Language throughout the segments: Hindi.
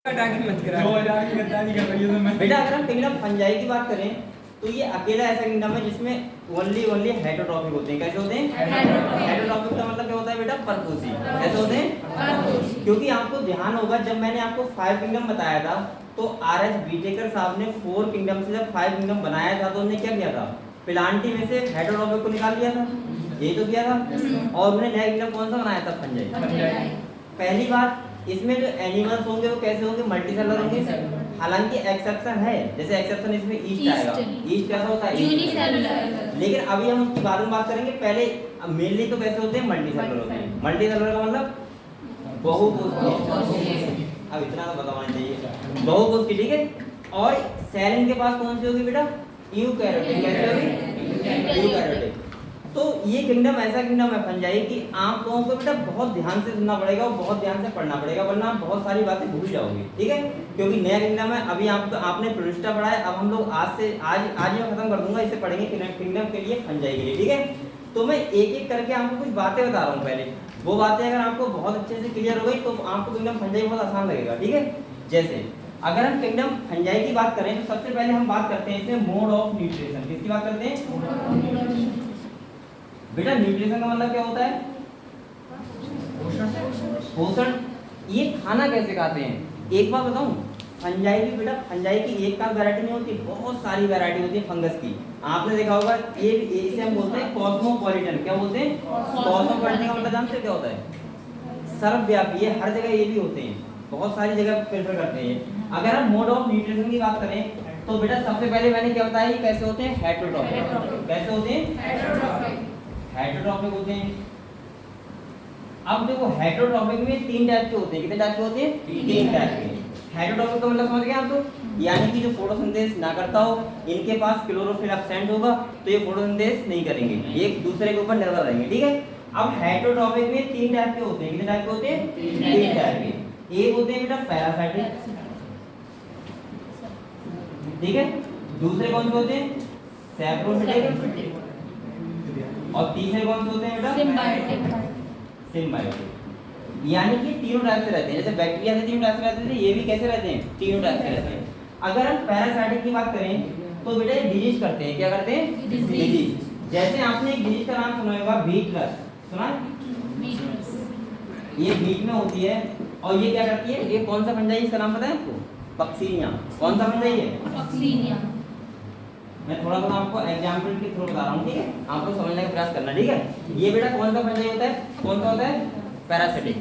बेटा अगर हम किंगडम फंजाई की बात करें तो ये अकेला ऐसा किंगडम है जिसमें ओनली हेटेरोट्रॉपिक होते हैं। कैसे होते हैं? हेटेरोट्रॉपिक का मतलब क्या होता है बेटा? परपोसी। कैसे होते हैं? क्योंकि आपको ध्यान होगा जब मैंने आपको 5 किंगडम बताया था तो आर.एच. बीटेकर साहब ने 4 किंगडम से जब 5 किंगडम बनाया था तो उन्होंने क्या किया था? प्लांटी में से हेटेरोट्रॉपिक को निकाल दिया था, यही तो किया था। और उन्होंने नया किंगडम कौन सा बनाया था? फंजाई। पहली बात, इसमें जो एनिमल्स होंगे वो कैसे होंगे? मल्टीसेलुलर होंगे। हालांकि एक्सेप्शन है, जैसे एक्सेप्शन इसमें ईस्ट आएगा। ईस्ट कैसा होता है? यूनिसेलुलर। लेकिन अभी हम उसकी बाद में बात करेंगे, पहले मेनली तो कैसे होते हैं? मल्टीसेलुलर होते हैं। मल्टीसेलुलर का मतलब बहुकोषीय। अब इतना तो पता होना चाहिए, बहुकोषीय, ठीक है। और सेल इनके पास कौन सी होगी बेटा? यूकैरियोटिक। कैसे होगी? यूकैरियोटिक। तो ये किंगडम ऐसा किंगडम है फंजाई कि आप लोगों को बेटा बहुत ध्यान से सुनना पड़ेगा और बहुत ध्यान से पढ़ना पड़ेगा, वरना आप बहुत सारी बातें भूल जाओगे, ठीक है। क्योंकि नया किंगडम है, अभी आपने प्रोलिस्टा पढ़ा है, अब हम लोग आज मैं खत्म कर दूंगा, इसे पढ़ेंगे किंगडम के लिए, फंजाई के लिए, ठीक है। तो मैं एक एक करके आपको कुछ बातें बता रहा हूँ। पहले वो बातें अगर आपको बहुत अच्छे से क्लियर हो गई तो आपको किंगडम फंजाई बहुत आसान लगेगा, ठीक है। जैसे अगर हम किंगडम फंजाई की बात करें तो सबसे पहले हम बात करते हैं इसमें मोड ऑफ न्यूट्रिशन। किसकी बात करते हैं? बेटा न्यूट्रिशन का मतलब क्या होता है? पोषण। ये खाना कैसे खाते हैं? एक बात बताऊं, फंजाई की बेटा, फंजाई की एक का वैरायटी नहीं होती, बहुत सारी वैरायटी होती है फंगस की। आपने देखा होगा, ये इसे हम बोलते हैं कॉस्मोपॉलिटन। क्या बोलते हैं? कॉस्मोपॉलिटन का मतलब जानते हो क्या होता है? सर्वव्यापी। ये हर जगह ये भी होते हैं, बहुत सारी जगह प्रेफर करते हैं। अगर हम मोड ऑफ न्यूट्रिशन की बात करें तो बेटा सबसे पहले मैंने क्या बताया, ये कैसे होते हैं? हेटेरोट्रॉपिक। कैसे होते हैं? हेटेरोट्रॉपिक होते हैं। अब देखो हेटेरोट्रॉपिक में 3 टाइप के होते हैं। कितने टाइप के होते हैं? 3 टाइप के। हेटेरोट्रॉपिक का मतलब समझ गए आप तो? यानी कि जो फोटोसिंथेसिस ना करता हो, इनके पास क्लोरोफिल एब्सेंट होगा तो ये फोटोसिंथेसिस नहीं करेंगे, ये एक दूसरे के ऊपर निर्भर रहेंगे, ठीक है। अब हेटेरोट्रॉपिक में 3 टाइप के होते हैं। कितने टाइप के होते हैं? 3 टाइप के। एक होते हैं बेटा पैरासाइटिक, ठीक है। दूसरे कौन से होते हैं? सैप्रोफिटिक। और तीसरे कौन से होते हैं बेटा? सिम्बायोटिक। यानी कि तीनों टाइप से रहते हैं। जैसे बैक्टीरिया से 3 टाइप से रहते थे, ये भी कैसे रहते हैं? तीनों टाइप से रहते हैं। अगर हम पैरासाइटिक की बात करें तो बेटा ये डिजीज करते हैं। क्या करते हैं? डिजीज। जैसे आपने एक डिजीज का नाम सुना होगा, बीटलस। सुना है? ये बीट में होती है और ये क्या करती है? ये कौन सा फंजाई, इसका नाम पता है आपको? पक्सीनिया। कौन सा फंजाई है? पक्सीनिया। मैं थोड़ा आपको एग्जांपल के थ्रू बता रहा हूँ, ठीक है। आप लोग समझने का प्रयास करना, ठीक है। ये बेटा कौन सा फंजाई होता है? कौन सा होता है? पैरासिटिक।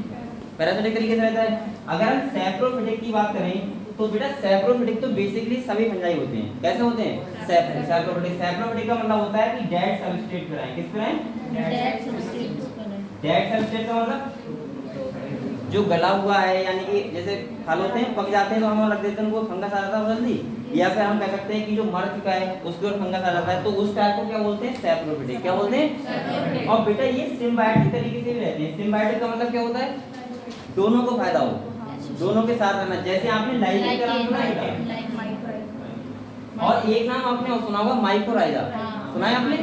पैरासिटिक तरीके से रहता है। अगर हम सैप्रोफिटिक की बात करें तो बेटा सैप्रोफिटिक तो बेसिकली सभी फंजाई होते हैं। कैसे होते हैं? सैप्रोफिटिक। सैप्रोफिटिक का मतलब होता है कि डेड सबस्ट्रेट पर आए। किस पर आए? डेड सबस्ट्रेट का मतलब जो गला हुआ है, यानी कि जैसे फल होते हैं पक जाते हैं तो हम रख देते हैं, उनको फंगस आ जाता है जल्दी, या फिर हम कह सकते हैं कि जो मर चुका है उसके ऊपर फंगस आ जाता है, तो उस टाइप को क्या बोलते हैं? सैप्रोफिटिक। क्या बोलते हैं? और बेटा ये सिम्बायोटिक तरीके से भी रहते हैं। सिम्बायोटिक का मतलब क्या होता है? दोनों को फायदा हो, दोनों के साथ रहना। जैसे आपने लाइकेन का नाम सुना है, और एक नाम आपने सुना होगा माइकोराइजा। सुना है आपने?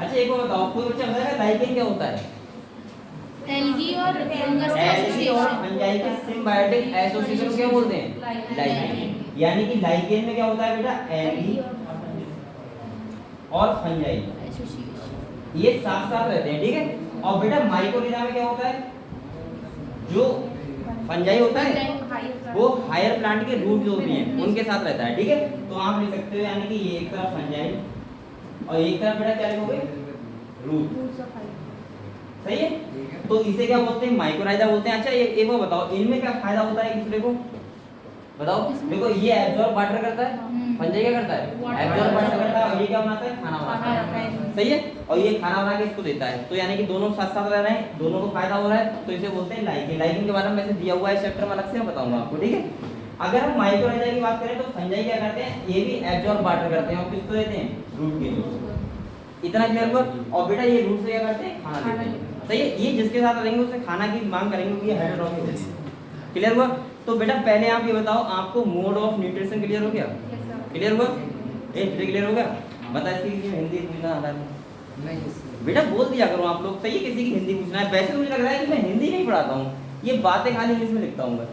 अच्छा एक बात बताओ, कोई बच्चा बताएगा लाइकेन क्या होता है? एल्गी और फंगस का एल्गी और फंजाई के सिम्बायोटिक एसोसिएशन को क्या बोलते हैं? लाइकेन। यानी कि लाइकेन में क्या होता है बेटा? एल्गी और फंजाई ये साथ साथ रहते हैं, ठीक है। और बेटा माइकोराइजा में क्या होता है? जो फंजाई होता है वो हायर प्लांट के रूट जो होती हैं उनके साथ रहता है, ठीक है। तो आप लिख सकते हो, यानी कि ये एक तरफ फंजाई और एक तरफ बेटा क्या लिखोगे? रूट। सही है। तो इसे क्या बोलते हैं? माइकोराइजा बोलते हैं। अच्छा एक बार बताओ, इनमें क्या फायदा होता है एक दूसरे को? बताओ। देखो ये एब्जॉर्ब वाटर करता है, फंजाई क्या करता है? एब्जॉर्ब वाटर करता है, और ये क्या बनाता है? खाना बनाता है। सही है। और ये खाना बना के इसको देता है, तो यानी कि दोनों साथ साथ रह रहे हैं, दोनों को फायदा हो रहा है, तो इसे बोलते हैं लाइकेन। लाइकेन के बारे में वैसे दिया हुआ है चैप्टर में, अलग से मैं बताऊंगा आपको, ठीक है। अगर हम माइकोराइजा की बात करें तो फंजाई क्या करते हैं? ये भी एब्जॉर्ब वाटर करते हैं और किसको देते हैं? रूट के लिए। इतना क्लियर हुआ? और बेटा ये रूट से क्या करते हैं? खाना देते हैं। सही है। ये जिसके साथ रहेंगे उससे खाना की मांग करेंगे, क्योंकि हेटेरोट्रॉपिक होती है। क्लियर हुआ? तो बेटा पहले आप ये बताओ, आपको मोड ऑफ न्यूट्रिशन क्लियर हो गया? क्लियर हुआ? क्लियर हो गया? बता इसकी हिंदी नहीं। बेटा बोल दिया करो आप लोग, सही है। किसी की हिंदी पूछना है, वैसे मुझे लग रहा है कि मैं हिंदी नहीं पढ़ाता हूँ, ये बातें खाली इंग्लिश में लिखता हूँ बस,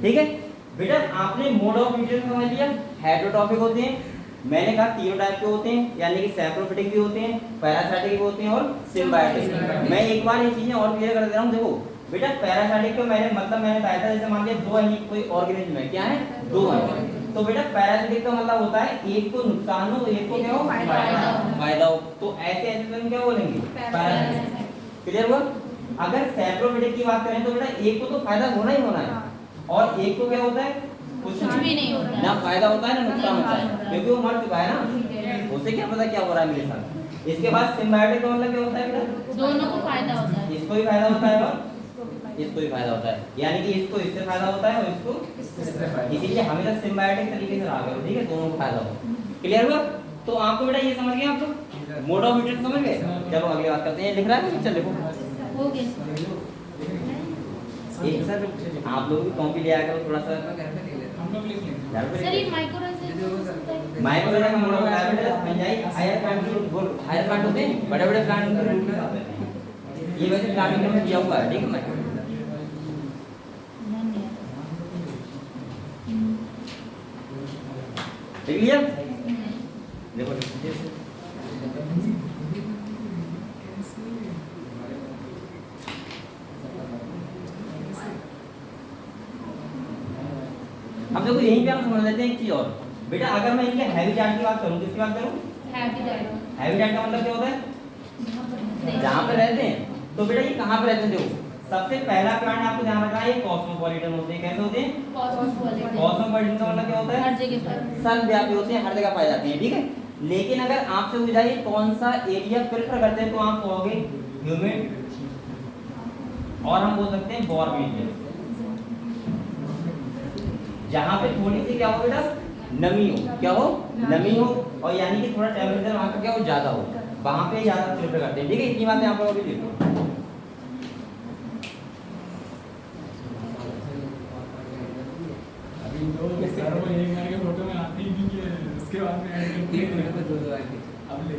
ठीक है। बेटा आपने मोड ऑफ मीडिएशन समझ लिया, हेटेरोट्रॉफिक होते हैं, मैंने कहा तीनों टाइप के होते हैं, यानी कि सैप्रोफिटिक भी होते हैं, पैरासाइटिक भी होते हैं और सिम्बायोटिक। मैं एक बार ये चीजें और क्लियर कर दे रहा हूँ। देखो बेटा पैरासाइटिक को मैंने बताया था, जैसे मान लिया दो है कोई ऑर्गेनिज्म है, क्या है, दो है, तो बेटा पैरासाइटिक का मतलब होता है एक को नुकसान हो, एक को क्या हो, फायदा हो, तो ऐसे हम क्या बोलेंगे, पैरासाइटिक। क्लियर हुआ। अगर सैप्रोफिटिक की बात करें तो बेटा एक को तो फायदा होना ही होना है, और एक को क्या होता है, कुछ भी नहीं होता, ना फायदा होता है ना नुकसान होता है, क्योंकि वो मर चुका है ना, उसे क्या पता क्या हो रहा है मेरे साथ। इसके बाद सिम्बायोटिक का मतलब क्या होता है बेटा, दोनों को फायदा होता है, इसको भी फायदा होता है और इसको भी फायदा होता है, यानी कि इसको इससे फायदा होता है और इसको इससे फायदा, इसीलिए हमेशा सिम्बायोटिक तरीके से रहा करो, ठीक है, दोनों को फायदा हो। क्लियर हुआ। तो आपको बेटा ये समझ गए आप तो मोड ऑफ मीडिएशन समझ गए। चलो अगली बात करते हैं, लिख रहा है पिक्चर देखो, हो गया। एक सर आप लोग भी कॉपी ले आया करो थोड़ा सा, सर ये माइक्रोराइजेशन माइक्रोराइजेशन का mode of mediation fungi higher plant होते हैं, बड़े-बड़े प्लांट के रूट में आते हैं, ये वैसे प्लांट में दिया हुआ है, ठीक है। देख लिया, देखो अब देखो यहीं पे हम समझ लेते हैं एक चीज और बेटा, अगर मैं इनके हैबिटेट की बात करूं, किसकी बात करूं, हैबिटेट का मतलब क्या होता है, जहां पे रहते हैं। तो बेटा ये कहां पे रहते हैं, देखो सबसे पहला प्लांट आपको ध्यान रखना है, ये कॉस्मोपॉलिटन होते हैं। कैसे होते हैं, कॉस्मोपॉलिटन का मतलब क्या होता है, हर जगह पर सर्वव्यापी होते हैं, हर जगह पाए जाते हैं, ठीक है। लेकिन अगर आपसे पूछा जाए कौन सा एरिया प्रेफर करते हैं, तो आप कहोगे ह्यूमिड, और हम बोल सकते हैं वार्म एरिया, जहां पे थोड़ी सी क्या हो बेटा, नमी हो, क्या हो, नमी हो, और यानी कि थोड़ा टेम्परेचर वहां पे क्या हो, ज्यादा हो, वहां पे ज्यादा प्रेफर करते हैं, ठीक है। इतनी बातें आप लोग अभी देखो। फोटो में आती ही नहीं है, उसके बाद में ऐड करते हैं तो दो आएंगे अब ले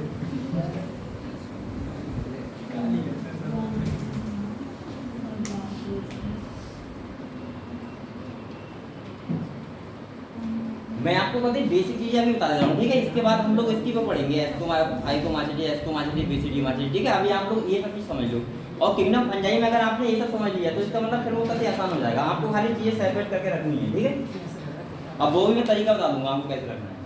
मैं आपको बस बेसिक चीजें अभी बता दे रहा हूँ, ठीक है। इसके बाद हम लोग इसकी पे पढ़ेंगे, एस्कोमाचिटी, ठीक है। अभी आप लोग ये सब चीज समझ लो, और किंगडम फंजाई में अगर आपने ये सब समझ लिया तो इसका मतलब फिर वो काफी आसान हो जाएगा, आपको खाली चीजें सेपरेट करके रखनी है, ठीक है। अब वो भी मैं तरीका बता दूंगा आपको कैसे रखना है,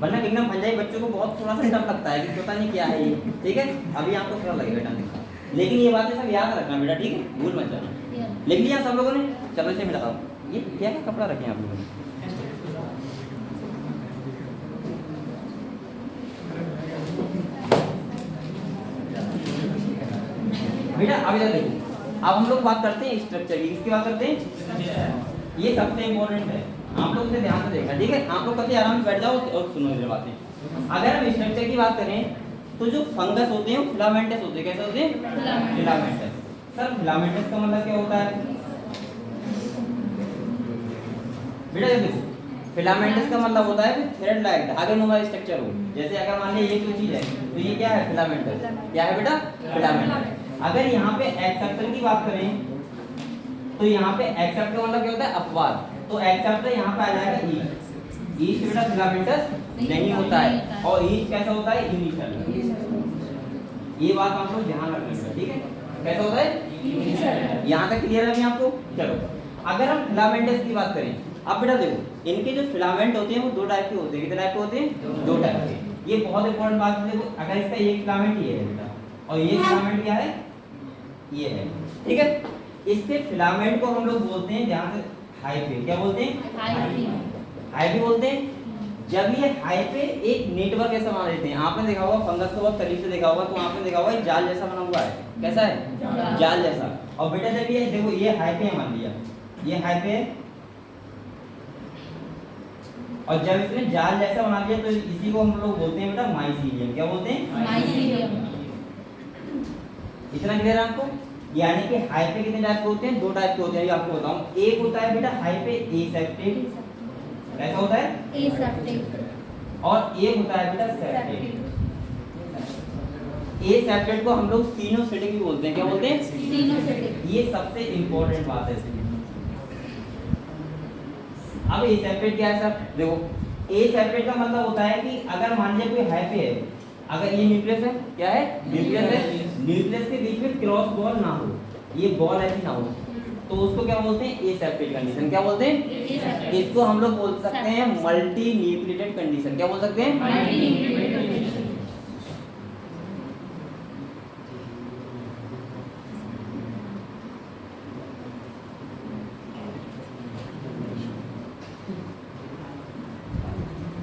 वरना किंगडम फंजाई बच्चों को बहुत थोड़ा सा टफ लगता है कि पता नहीं क्या है ये, ठीक है। अभी आपको थोड़ा लगेगा बेटा, लेकिन ये बातें सब याद रखना बेटा, ठीक है, भूल मत जाना। लिख लिया सब लोगों ने, चलो इसे मिटाओ, ये क्या क्या कपड़ा रखे हैं आप लोगों ने, बेटा अभी तक देखो। अब हम लोग बात करते हैं स्ट्रक्चर की, किसकी बात करते हैं, ये सबसे इंपॉर्टेंट है, आप लोग इसे ध्यान से देखना, ठीक है। आप लोग कभी आराम से बैठ जाओ और सुनो ये बातें। अगर हम स्ट्रक्चर की बात करें तो जो फंगस होते हैं फिलामेंटस होते हैं, कैसे होते हैं, फिलामेंटस। सर फिलामेंटस का मतलब क्या होता है बेटा, ये देखो फिलामेंटस का मतलब होता है थ्रेड लाइक धागेनुमा स्ट्रक्चर हो, जैसे अगर मान लीजिए ये कोई चीज है तो ये क्या है, फिलामेंटस, क्या है बेटा, फिलामेंटस। अगर यहाँ पे एक्सेप्टर की बात करें तो यहाँ पे एक्सेप्टर का मतलब क्या होता है, अपवाद, तो एक्सेप्टर यहाँ पे आ जाएगा ईस्ट। ईस्ट बेटा फिलामेंटस नहीं होता है, और ईस्ट कैसा होता है, इनिशियल। ये बात आप लोग ध्यान रखना, ठीक है, कैसा होता है, यहाँ तक क्लियर है अभी आपको। चलो अगर हम फिलामेंटस की बात करें, अब बेटा देखो इनके जो फिलामेंट होते हैं वो दो टाइप के होते हैं, कितने टाइप के होते हैं, दो टाइप के। ये बहुत इंपॉर्टेंट बात है, देखो अगर इसका एक फिलामेंट ये है बेटा, और ये फिलामेंट क्या है, ये है, ठीक है। इसके फिलामेंट को हम लोग बोलते हैं, ध्यान से, हाइफे, क्या बोलते हैं, हाइफे बोलते हैं। जब ये हाइफे एक नेटवर्क ऐसा बना देते हैं, आपने देखा होगा फंगस को बहुत करीब से देखा होगा, तो आपने देखा होगा जाल जैसा बना हुआ है, कैसा है, जाल जैसा। और बेटा जब ये देखो ये हाइफे मान लिया, ये हाइफे है, और जब इसने जाल जैसा बना दिया तो इसी को हम लोग बोलते हैं बेटा माइसीलियम, क्या बोलते हैं, माइसीलियम। इतना क्लियर है आपको। यानी कि हाइफे कितने टाइप के होते हैं, दो टाइप के होते हैं, ये आपको बताऊं। एक होता है बेटा हाइफे एसेप्टेड, कैसा होता है, एसेप्टेड, और एक होता है बेटा सेप्टेड। ए सेपरेट को हम लोग सिनोसिटिक भी बोलते हैं। क्या बोलते हैं? सिनोसिटिक। ये सबसे इंपॉर्टेंट बात है। अब ए सेपरेट क्या है सर? देखो ए सेपरेट का मतलब होता है कि अगर मान लीजिए कोई हाइफे है, अगर ये न्यूक्लियस है, क्या है? न्यूक्लियस है, न्यूक्लियस के बीच में क्रॉस बॉल ना हो, ये बॉल ऐसी ना हो, तो उसको क्या बोलते हैं? ए सेपरेट कंडीशन। क्या बोलते हैं? इसको हम लोग बोल सकते हैं मल्टी न्यूक्लिएटेड कंडीशन। क्या बोल सकते हैं?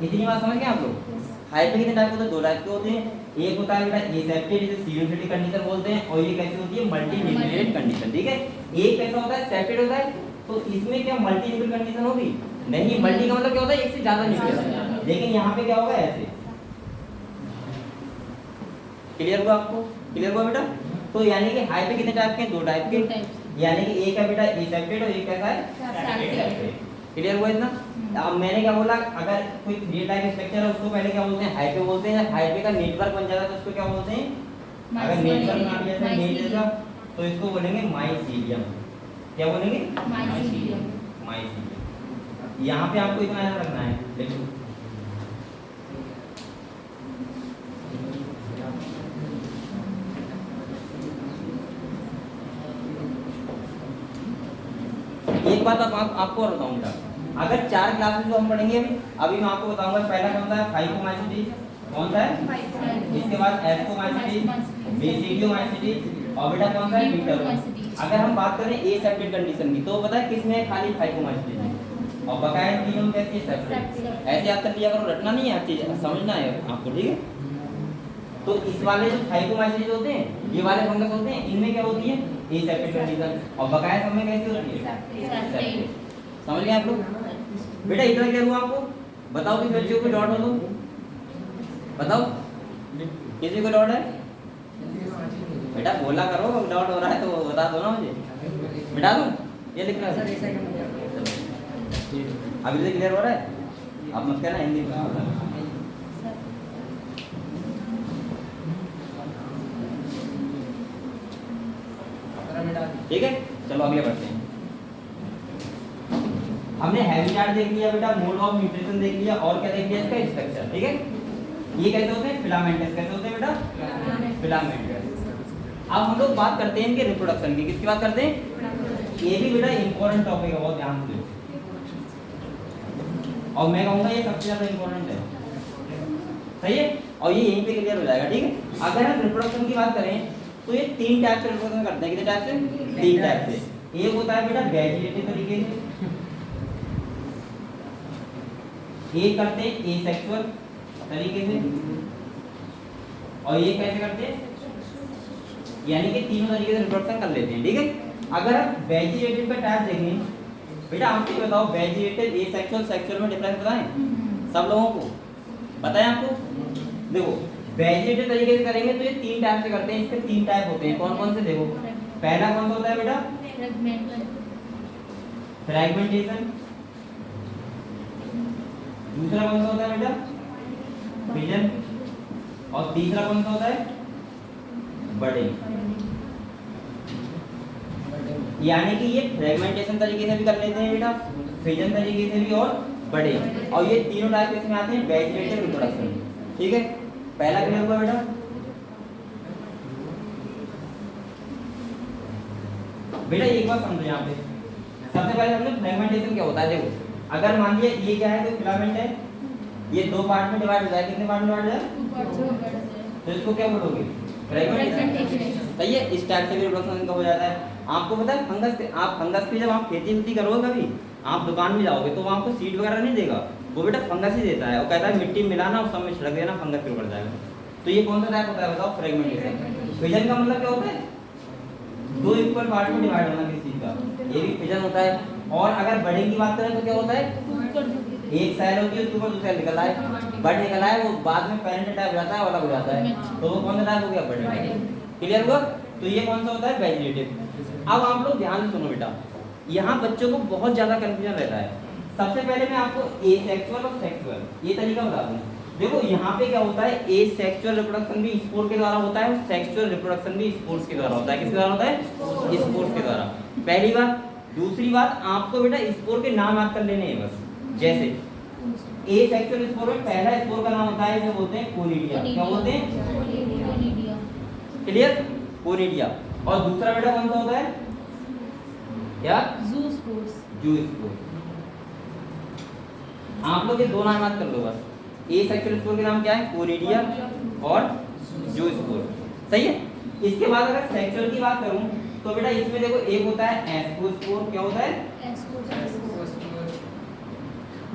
इतनी बात समझ गए आप लोग? हाइफे कितने टाइप के होते हैं? दो टाइप के होते हैं। एक होता है बेटा ए सेपरेट, जिसे सिनोसिटिक कंडीशन बोलते हैं, और ये कैसे होती है? Multi nucleated condition. ठीक है, एक कैसा होता है? सेपरेट होता है, तो इसमें क्या मल्टी न्यूक्लिएटेड कंडीशन होगी? नहीं, मल्टी का मतलब क्या होता है? एक से ज्यादा न्यूक्लियस। लेकिन यहाँ पे क्या होगा? ऐसे। क्लियर हुआ आपको? क्लियर हुआ बेटा? तो यानी कि हाइफे कितने टाइप के हैं? दो टाइप के। यानी कि एक है बेटा ए सेपरेट और एक कैसा है? सेपरेट। क्लियर हुआ इतना? अब मैंने क्या बोला, अगर कोई 3 टाइप स्ट्रक्चर है उसको पहले क्या बोलते हैं? हाइफे बोलते हैं। हाइफे का नेटवर्क बन जाता है तो उसको क्या बोलते हैं? अगर नेटवर्क बना दिया जाए नेट जैसा, तो इसको बोलेंगे माइसीलियम। क्या बोलेंगे? माइसीलियम। यहाँ पे आपको इतना याद रखना है। देखो एक बात आपको और बताऊंगा, अगर 4 क्लासेस जो हम पढ़ेंगे अभी मैं आपको बताऊंगा। पहला कौन सा है? फाइकोमाइसीटी। कौन सा है? इसके बाद एस्कोमाइसीटी, बेसिडियोमाइसीटी, और बेटा कौन सा है? ड्यूटेरोमाइसीटी। अगर हम बात करें ए सेपरेट कंडीशन की, तो पता है किसमें है? खाली फाइकोमाइसीटी, और बकाया तीनों कैसी सेपरेट। ऐसे याद कर लिया करो, रटना नहीं है, चीज समझना है आपको। ठीक है, तो इस वाले जो फाइकोमाइसीटी होते हैं, ये वाले फंगस होते हैं, इनमें क्या होती है? ए सेपरेट कंडीशन, और बकाया सब में कैसी होती है? सेपरेट। समझ गए आप लोग? बेटा इतना क्लियर हुआ आपको? बताओ किसी बच्चे को डाउट हो तो बताओ, किसी को डाउट है? बेटा बोला करो, डाउट हो रहा है तो बता दो ना मुझे, बिठा दूं? ये लिख रहा है अभी से क्लियर हो रहा है? आप मत कहना हिंदी में। ठीक है, चलो अगले बढ़ते हैं। हमने हैबिटाट देख लिया बेटा, मोड ऑफ न्यूट्रिशन देख लिया, और क्या देख लिया? इसका स्ट्रक्चर। ठीक है, ये कैसे होते हैं? फिलामेंटस। कैसे होते हैं बेटा? फिलामेंटस। अब हम लोग बात करते हैं इनके रिप्रोडक्शन की। किसकी बात करते हैं? ये भी बेटा इंपॉर्टेंट टॉपिक है, बहुत ध्यान से, और मैं कहूँगा ये सबसे ज्यादा इंपॉर्टेंट है। सही है, और ये यहीं पे क्लियर हो जाएगा। ठीक है, अगर हम रिप्रोडक्शन की बात करें तो ये 3 टाइप से रिप्रोडक्शन करते हैं। कितने टाइप से? 3 टाइप से। एक होता है बेटा वेजिटेटिव तरीके से, एक करते हैं एसेक्सुअल तरीके से, और ये कैसे करते हैं? यानी कि तीनों तरीके से रिप्रोडक्शन कर लेते हैं। ठीक है, अगर आप वेजिटेटिव का टाइप देखें बेटा, आप ये बताओ वेजिटेटिव, एसेक्सुअल, सेक्सुअल में डिफरेंस बताएं सब लोगों को? बताएं आपको? देखो वेजिटेटिव तरीके से करेंगे तो ये 3 टाइप से करते हैं। इसके 3 टाइप होते हैं। कौन कौन से? देखो, पहला कौन सा होता है बेटा? फ्रैगमेंटेशन। दूसरा कौन सा होता है बेटा? फिजन। और तीसरा कौन सा होता है? बडिंग। यानी कि ये फ्रैगमेंटेशन तरीके से भी कर लेते हैं बेटा, फिजन तरीके से भी, और बडिंग। और ये तीनों टाइप इसमें आते हैं वेजिटेटिव रिप्रोडक्शन। ठीक है, पहला क्लियर हुआ बेटा? बेटा एक बात समझो यहाँ पे, सबसे पहले हमने फ्रैगमेंटेशन क्या होता है। देखो अगर मान लिया ये क्या है? तो फिलामेंट है, ये 2 पार्ट में डिवाइड हो जाए। कितने पार्ट में डिवाइड हो जाए? तो इसको क्या बोलोगे? फ्रैगमेंटेशन। सही है, इस टाइप से भी रिप्रोडक्शन का हो जाता है। आपको पता है फंगस के, आप फंगस की जब आप खेती करोगे, कभी आप दुकान में जाओगे तो वो आपको सीड वगैरह नहीं देगा, वो बेटा फंगस ही देता है, और कहता है मिट्टी मिलाना और सब में छिड़क देना, फंगस फिर बढ़ जाएगा। तो ये कौन सा टाइप होता है बताओ? फ्रैगमेंटेशन। फिजन का मतलब क्या होता है? 2 इक्वल पार्ट में डिवाइड होना किसी चीज का, ये भी फिजन होता है। और अगर बडिंग की बात करें तो क्या होता है? एक सेल होती है, उसके ऊपर दूसरा निकल आए, बड निकल आए, वो बाद में पेरेंट टाइप जाता है, अलग हो जाता है, तो वो कौन सा टाइप हो गया? बडिंग। क्लियर हुआ? तो ये कौन सा होता है? वेजिटेटिव। अब आप लोग ध्यान से सुनो बेटा, यहाँ बच्चों को बहुत ज्यादा कंफ्यूजन रहता है। सबसे पहले मैं आपको एसेक्सुअल और सेक्सुअल ये तरीका बता दूं। देखो यहाँ पे क्या होता है, ए सेक्सुअल रिप्रोडक्शन भी स्पोर के द्वारा होता है और सेक्सुअल रिप्रोडक्शन भी स्पोर्स के द्वारा होता है। किसके द्वारा होता है? स्पोर्स के द्वारा। पहली बात। दूसरी बात, आपको बेटा स्पोर के नाम याद कर लेने हैं बस। जैसे ए सेक्सुअल स्पोर में पहला स्पोर का नाम होता है, इसे बोलते हैं कोनिडिया। क्या बोलते हैं? क्लियर? कोनिडिया। और दूसरा बेटा कौन सा होता है? क्या? जू स्पोर्स। जू स्पोर। आप लोग ये दो नाम याद कर लो बस। ए सेक्सुअल स्पोर के नाम क्या है? कोनिडिया और जू स्पोर। सही है। इसके बाद अगर सेक्सुअल की बात करूं तो बेटा इसमें देखो एक होता है एस्कोस्पोर। क्या होता है?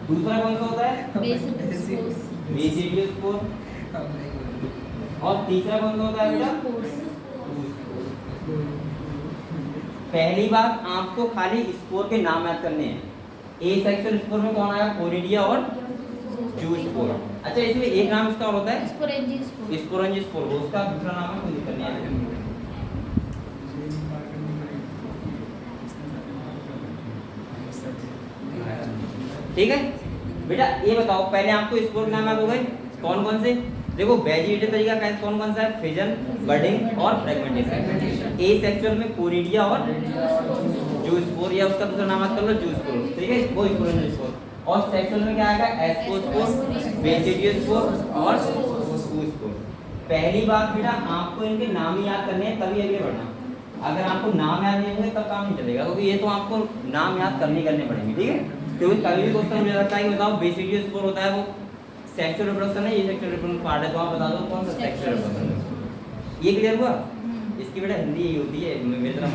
दूसरा कौन सा होता है? बेसिडियोस्पोर। और तीसरा कौन सा होता है बेटा? पहली बात, आपको खाली स्पोर के नाम याद करने हैं। ए सेक्सुअल स्पोर में कौन आया? कोनिडिया और जू स्पोर। अच्छा, इसमें एक नाम इसका और होता है स्पोरेंजियोस्पोर। उसका दूसरा नाम है, कोई दिक्कत नहीं है। ठीक है बेटा, ये बताओ पहले आपको स्पोर के नाम याद हो गए कौन कौन से? देखो वेजिटेटिव तरीका का कौन कौन सा है? फिजन, बडिंग और फ्रेगमेंटेशन। ए सेक्सुअल में कोनिडिया और जू स्पोर, या उसका दूसरा नाम याद कर लो जू स्पोर। ठीक है, वो स्पोरेंजियोस्पोर। और सेक्सुअल में क्या आएगा? एस्कोस्पोर, बेसिडियोस्पोर और जूस्पोर। पहली बात बेटा, आपको इनके नाम ही याद करने हैं तभी आगे बढ़ना। अगर आपको नाम याद नहीं होंगे तब काम नहीं चलेगा, क्योंकि ये तो आपको नाम याद करने पड़ेंगे। ठीक है, क्योंकि कभी भी क्वेश्चन मुझे लगता है कि बताओ बेसिडियोस्पोर होता है वो सेक्सुअल रिप्रोडक्शन है, ये सेक्सुअल रिप्रोडक्शन पार्ट है, तो आप बता दो कौन सा सेक्सुअल रिप्रोडक्शन है। ये क्लियर हुआ? इसकी बेटा हिंदी यही होती है, मेरी तरह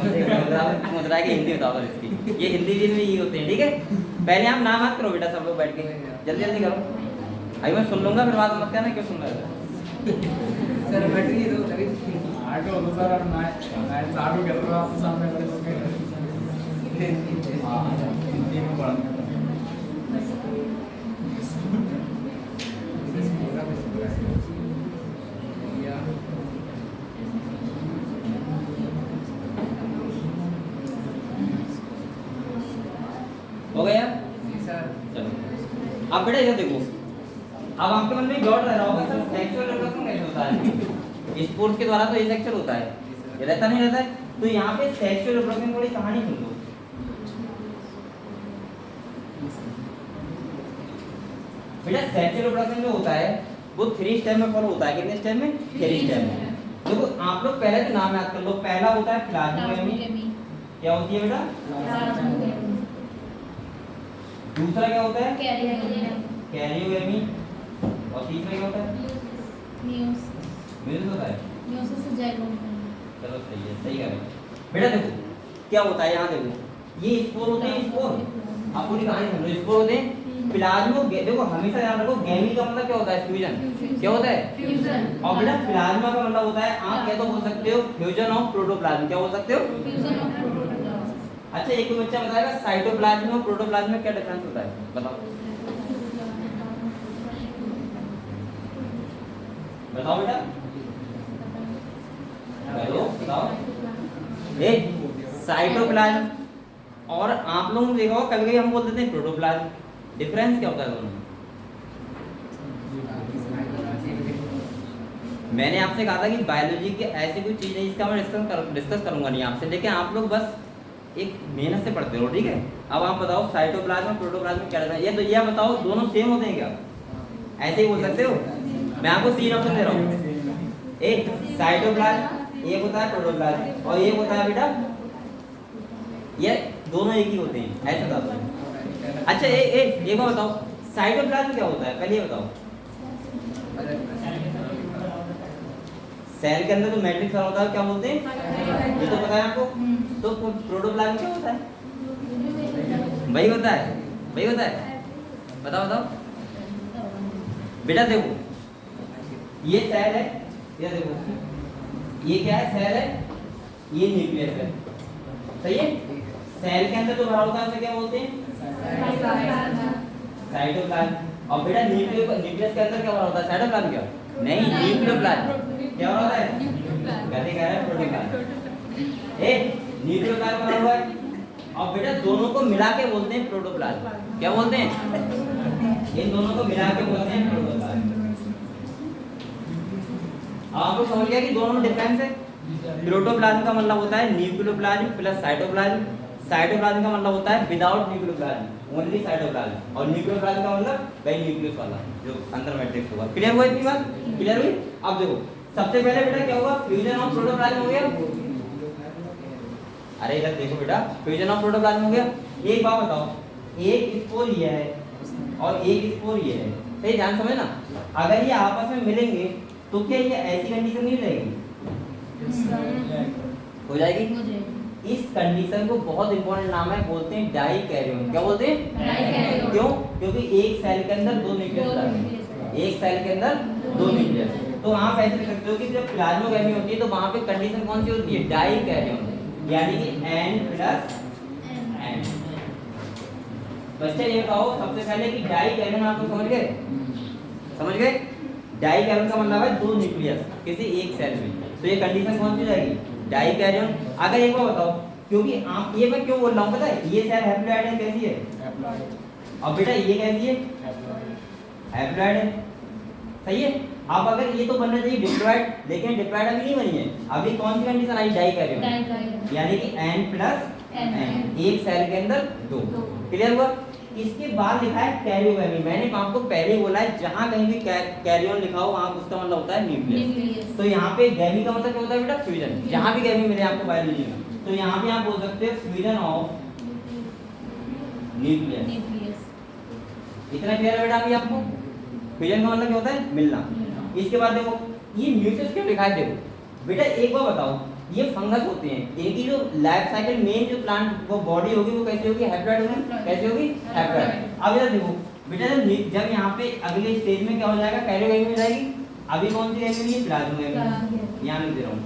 मुद्रा की हिंदी बताओ इसकी, ये हिंदी भी में यही होते हैं। ठीक है, पहले आप नाम याद करो बेटा, सब लोग बैठ के जल्दी जल्दी करो। अभी मैं सुन लूंगा, फिर बात मत कहना क्यों सुन रहा है। सर बैटरी दो तभी आगे हो सर। मैं चालू कर रहा हूं आपके सामने बड़े लोग के। हां, हिंदी में पढ़ना। हो गया? जी सर। चलो अब बेटा इधर देखो, अब आपके मन में डाउट रह रहा होगा सर सेक्सुअल रिप्रोडक्शन कैसे होता है? स्पोर्स के द्वारा तो ये सेक्सुअल होता है, ये रहता नहीं रहता है। तो यहाँ पे सेक्सुअल रिप्रोडक्शन थोड़ी कहानी सुन लो। बेटा सेक्सुअल रिप्रोडक्शन जो होता है वो 3 स्टेप में फॉलो होता है। कितने स्टेप में? 3 स्टेप में। देखो आप लोग पहले तो नाम याद कर लो। पहला होता है प्लाज्मोगेमी। क्या होती है बेटा? दूसरा क्या होता है? कैरियोगेमी। और तीसरा क्या होता है? म्यूसिस होता है। चलो सही है, सही कह रहे हो बेटा। देखो क्या होता है, यहाँ देखो ये स्पोर होते हैं। स्पोर आपको नहीं कहानी समझो। स्पोर होते हैं प्लाज्मो। देखो हमेशा याद रखो, गैमी का मतलब क्या होता है? फ्यूजन। क्या होता है? फ्यूजन। और बेटा प्लाज्मा का मतलब होता है, आप क्या तो बोल सकते हो फ्यूजन ऑफ प्रोटोप्लाज्म। क्या बोल सकते हो? Fusion of protoplasm. अच्छा, एक कोई बच्चा बताएगा साइटोप्लाज्म और प्रोटोप्लाज्म में क्या डिफरेंस होता है? बताओ बताओ बेटा, हेलो बताओ। ए साइटोप्लाज्म और आप लोगों ने देखा होगा कभी कभी हम बोल देते हैं प्रोटोप्लाज्म। डिफरेंस क्या होता है दोनों में? मैंने आपसे कहा था कि बायोलॉजी की ऐसी कोई चीज नहीं इसका मैं डिस्कस करूंगा नहीं आपसे, लेकिन आप लोग बस एक मेहनत से पढ़ते रहो। ठीक है, अब आप बताओ साइटोप्लाज्म और प्रोटोप्लाज्म में क्या डिफरेंस? ये तो ये बताओ दोनों सेम होते हैं क्या? ऐसे ही बोल सकते हो। मैं आपको 3 ऑप्शन दे रहा हूँ। एक साइटोप्लाज्म, एक होता है प्रोटोप्लाज्म और एक होता है बेटा ये दोनों एक ही होते हैं, ऐसा बता दो। अच्छा एक बार बताओ साइटोप्लाज्म क्या होता है? पहले ये बताओ। सेल के अंदर जो मैट्रिक्स होता है क्या बोलते हैं? ये तो पता है आपको। तो प्रोटोप्लाज्म क्या होता है? वही होता है, वही होता है। बताओ बेटा। देखो ये सेल है, ये देखो ये क्या है? सेल है, ये न्यूक्लियस है। सही है। सेल के अंदर जो भरा होता है उसे क्या बोलते हैं? साइटोप्लाज्म। और बेटा न्यूक्लियस के अंदर क्या भरा होता है? साइटोप्लाज्म क्या? नहीं, न्यूक्लियोप्लाज्म। क्या होता है? कहते कह रहे हैं प्रोटोप्लाज्म। न्यूक्लियोप्लाज्म बना हुआ है और बेटा दोनों को मिला के बोलते हैं प्रोटोप्लाज्म। क्या बोलते हैं? इन दोनों को मिला के बोलते हैं प्रोटोप्लाज्म। आपको समझ गया कि दोनों में डिफरेंस है। प्रोटोप्लाज्म का मतलब होता है न्यूक्लियोप्लाज्म प्लस साइटोप्लाज्म, साइटोप्लाज्म का मतलब होता है विदाउट न्यूक्लियोप्लाज्म, ओनली साइटोप्लाज्म, और न्यूक्लियोप्लाज्म का मतलब वही न्यूक्लियस वाला जो अंदर मैट्रिक्स होगा। क्लियर हुआ इतनी बात? क्लियर हुई? अब देखो सबसे पहले बेटा क्या होगा, फ्यूजन ऑफ प्रोटोप्लाज्म हो गया। अरे इधर देखो बेटा, फ्यूजन ऑफ प्रोटोप्लाज्म हो गया। एक बात बताओ, एक स्पोर ये है और एक स्पोर ये है, सही ध्यान समझना। अगर ये आपस में मिलेंगे तो क्या ये ऐसी कंडीशन नहीं रहेगी? हो जाएगी। हो जाएगी। इस कंडीशन को बहुत इंपॉर्टेंट नाम है, बोलते हैं डाई कैरियन। क्या बोलते हैं? Dikaryon. क्यों? क्योंकि एक सेल के अंदर दो न्यूक्लियस होता है, एक सेल के अंदर दो न्यूक्लियस। तो आप ऐसे लिख सकते हो कि जब प्लाज्मोगैमी होती है तो वहां पे कंडीशन कौन सी होती है? डाई कैरियन, यानी कि N प्लस N। बच्चे ये बताओ सबसे पहले कि डाई कैरियन आपको समझ गए? समझ गए? डाई कैरियन का मतलब है दो न्यूक्लियस किसी एक सेल में, तो ये कंडीशन कौन सी हो जाएगी? Dikaryon. अगर एक बार बताओ, क्योंकि आप ये मैं क्यों बोल रहा हूँ पता है, ये सेल हैप्लॉइड है, कैसी है? अब बेटा ये कैसी है? हैप्लॉइड है, सही है। अब अगर ये तो बनना चाहिए डिप्लॉइड, लेकिन डिप्लॉइड अभी नहीं बनी है, अभी कौन सी कंडीशन आई? Dikaryon, dikaryon. यानी कि N प्लस N, एक सेल के अंदर दो। क्लियर हुआ? इसके बाद लिखा है कैरियोगैमी। मैंने आपको पहले ही बोला है जहां कहीं भी कैरियन लिखा हो वहां उसका मतलब होता है न्यूक्लियस। तो यहाँ पे गैमी का मतलब क्या होता है बेटा? फ्यूजन। जहां भी गैमी मिले आपको बायोलॉजी में, तो यहाँ पे आप बोल सकते हो फ्यूजन ऑफ न्यूक्लियस। इतना क्लियर है बेटा अभी आपको? फ्यूजन का मतलब क्या होता है? मिलना। इसके बाद देखो ये म्यूसिस क्यों लिखा है? देखो बेटा एक बार बताओ, ये फंगस होते हैं, इनकी जो लाइफ साइकिल मेन जो प्लांट वो बॉडी होगी वो कैसी होगी? हैप्लॉइड होगी। कैसी होगी? हैप्लॉइड। अब इधर देखो बेटा, जब यहाँ पे अगले स्टेज में क्या हो जाएगा? कैरियोगैमी हो जाएगी। अभी कौन सी गैमी है? प्लाज्मोगैमी। यहाँ लिख दे रहा हूँ,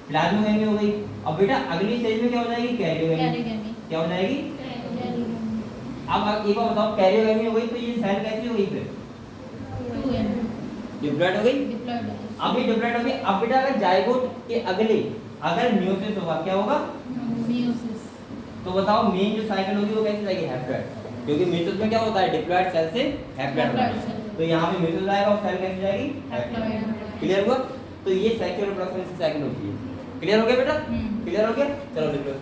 प्लाज्मोगैमी हो गई। अब बेटा अगली स्टेज में क्या हो जाएगी? कैरियोगैमी। क्या हो जाएगी? अब एक बार बताओ, कैरियोगैमी हो गई तो ये सेल कैसी हो गई? फिर डिप्लॉइड हो गई। अब ये डिप्लॉइड हो गई। अब बेटा अगर जाइगोट के अगले अगर म्यूसिस होगा, क्या होगा? मियोसिस। तो बताओ मेन जो साइकिल होगी वो कैसे जाएगी? हैप्लॉइड, क्योंकि म्यूसिस में क्या होता है? डिप्लॉइड सेल से हैप्लॉइड होता है। तो यहाँ पे म्यूसिस आएगा और सेल कैसे जाएगी? हैप्लॉइड। क्लियर हुआ? तो ये सेक्सुअल रिप्रोडक्शन साइकिल होती है। क्लियर हो गया बेटा? क्लियर हो गया? चलो लिख लो।